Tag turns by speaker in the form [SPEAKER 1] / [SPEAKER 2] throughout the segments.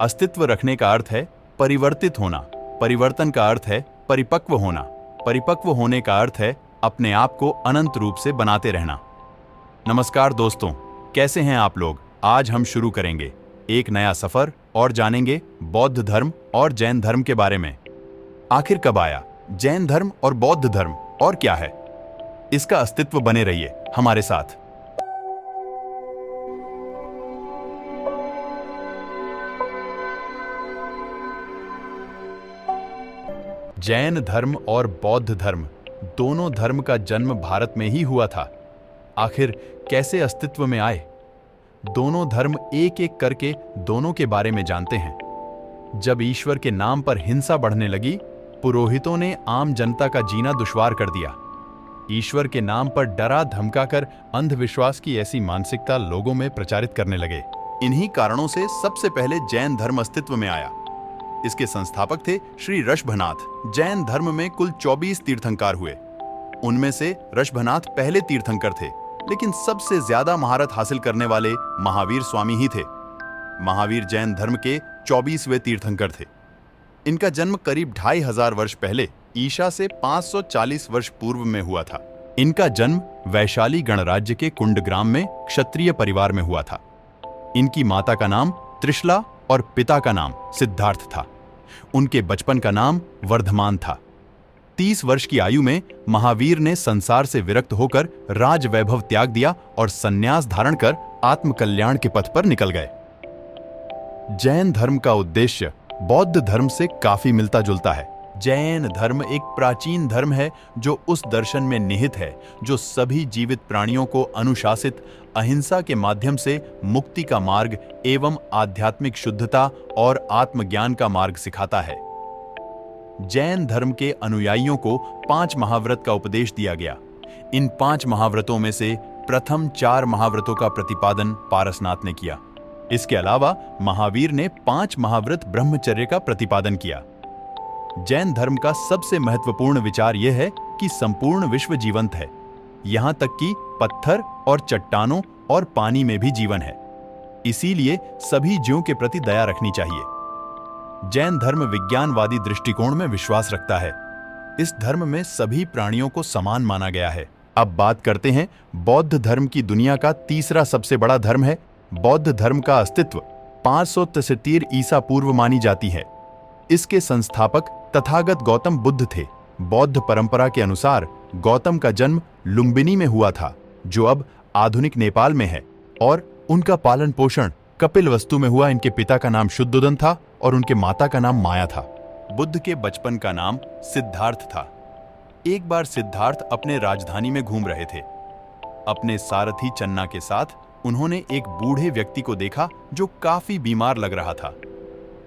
[SPEAKER 1] अस्तित्व रखने का अर्थ है परिवर्तित होना, परिवर्तन का अर्थ है परिपक्व होना, परिपक्व होने का अर्थ है अपने आप को अनंत रूप से बनाते रहना। नमस्कार दोस्तों, कैसे हैं आप लोग? आज हम शुरू करेंगे एक नया सफर और जानेंगे बौद्ध धर्म और जैन धर्म के बारे में। आखिर कब आया जैन धर्म और बौद्ध धर्म, और क्या है इसका अस्तित्व? बने रहिए हमारे साथ। जैन धर्म और बौद्ध धर्म दोनों धर्म का जन्म भारत में ही हुआ था। आखिर कैसे अस्तित्व में आए? दोनों धर्म एक एक करके दोनों के बारे में जानते हैं। जब ईश्वर के नाम पर हिंसा बढ़ने लगी, पुरोहितों ने आम जनता का जीना दुश्वार कर दिया। ईश्वर के नाम पर डरा धमकाकर अंधविश्वास की ऐसी मानसिकता लोगों में प्रचारित करने लगे। इन्हीं कारणों से सबसे पहले जैन धर्म अस्तित्व में आया। इसके संस्थापक थे श्री ऋषभनाथ। जैन धर्म में कुल 24 तीर्थंकर हुए। उनमें से ऋषभनाथ पहले तीर्थंकर थे, लेकिन सबसे ज्यादा महारत हासिल करने वाले महावीर स्वामी ही थे। महावीर जैन धर्म के 24वें तीर्थंकर थे। इनका जन्म करीब 2500 वर्ष पहले ईशा से 540 वर्ष पूर्व में हुआ था। इनका जन्म वैशाली गणराज्य के कुंडग्राम में क्षत्रिय परिवार में हुआ था। इनकी माता का नाम त्रिशला और पिता का नाम सिद्धार्थ था। उनके बचपन का नाम वर्धमान था। 30 वर्ष की आयु में महावीर ने संसार से विरक्त होकर राज वैभव त्याग दिया और संन्यास धारण कर आत्मकल्याण के पथ पर निकल गए। जैन धर्म का उद्देश्य बौद्ध धर्म से काफी मिलता जुलता है। जैन धर्म एक प्राचीन धर्म है जो उस दर्शन में निहित है जो सभी जीवित प्राणियों को अनुशासित अहिंसा के माध्यम से मुक्ति का मार्ग एवं आध्यात्मिक शुद्धता और आत्मज्ञान का मार्ग सिखाता है। जैन धर्म के अनुयायियों को 5 महाव्रत का उपदेश दिया गया। इन 5 महाव्रतों में से प्रथम 4 महाव्रतों का प्रतिपादन पारसनाथ ने किया। इसके अलावा महावीर ने 5 महाव्रत ब्रह्मचर्य का प्रतिपादन किया। जैन धर्म का सबसे महत्वपूर्ण विचार यह है कि संपूर्ण विश्व जीवंत है, यहां तक कि पत्थर और चट्टानों और पानी में भी जीवन है। इसीलिए सभी जीवों के प्रति दया रखनी चाहिए। जैन धर्म विज्ञानवादी दृष्टिकोण में विश्वास रखता है। इस धर्म में सभी प्राणियों को समान माना गया है। अब बात करते हैं बौद्ध धर्म की। दुनिया का तीसरा सबसे बड़ा धर्म है। बौद्ध धर्म का अस्तित्व 573 ईसा पूर्व मानी जाती है। इसके संस्थापक तथागत गौतम बुद्ध थे। बौद्ध परंपरा के अनुसार गौतम का जन्म लुम्बिनी में हुआ था, जो अब आधुनिक नेपाल में है, और उनका पालन पोषण कपिलवस्तु में हुआ। इनके पिता का नाम शुद्धोदन था और उनके माता का नाम माया था। बुद्ध के बचपन का नाम सिद्धार्थ था। एक बार सिद्धार्थ अपने राजधानी में घूम रहे थे। अपने सारथी चन्ना के साथ उन्होंने एक बूढ़े व्यक्ति को देखा जो काफी बीमार लग रहा था।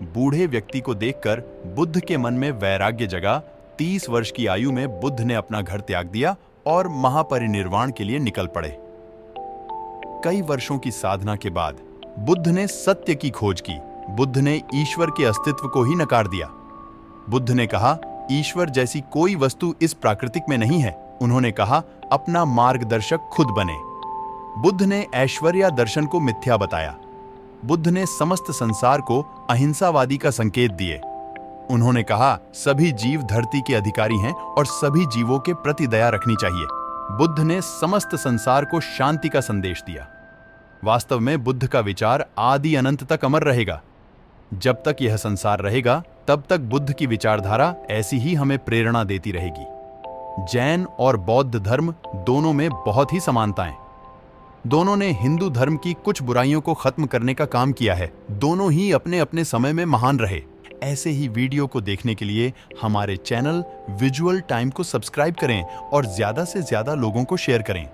[SPEAKER 1] बूढ़े व्यक्ति को देखकर बुद्ध के मन में वैराग्य जगा। 30 वर्ष की आयु में बुद्ध ने अपना घर त्याग दिया और महापरिनिर्वाण के लिए निकल पड़े। कई वर्षों की साधना के बाद बुद्ध ने सत्य की खोज की। बुद्ध ने ईश्वर के अस्तित्व को ही नकार दिया। बुद्ध ने कहा, ईश्वर जैसी कोई वस्तु इस प्राकृतिक में नहीं है। उन्होंने कहा, अपना मार्गदर्शक खुद बने। बुद्ध ने ऐश्वर्य दर्शन को मिथ्या बताया। बुद्ध ने समस्त संसार को अहिंसावादी का संकेत दिए। उन्होंने कहा, सभी जीव धरती के अधिकारी हैं और सभी जीवों के प्रति दया रखनी चाहिए। बुद्ध ने समस्त संसार को शांति का संदेश दिया। वास्तव में बुद्ध का विचार आदि अनंत तक अमर रहेगा। जब तक यह संसार रहेगा, तब तक बुद्ध की विचारधारा ऐसी ही हमें प्रेरणा देती रहेगी। जैन और बौद्ध धर्म दोनों में बहुत ही समानताएं। दोनों ने हिंदू धर्म की कुछ बुराइयों को खत्म करने का काम किया है। दोनों ही अपने अपने समय में महान रहे। ऐसे ही वीडियो को देखने के लिए हमारे चैनल विजुअल टाइम को सब्सक्राइब करें और ज्यादा से ज्यादा लोगों को शेयर करें।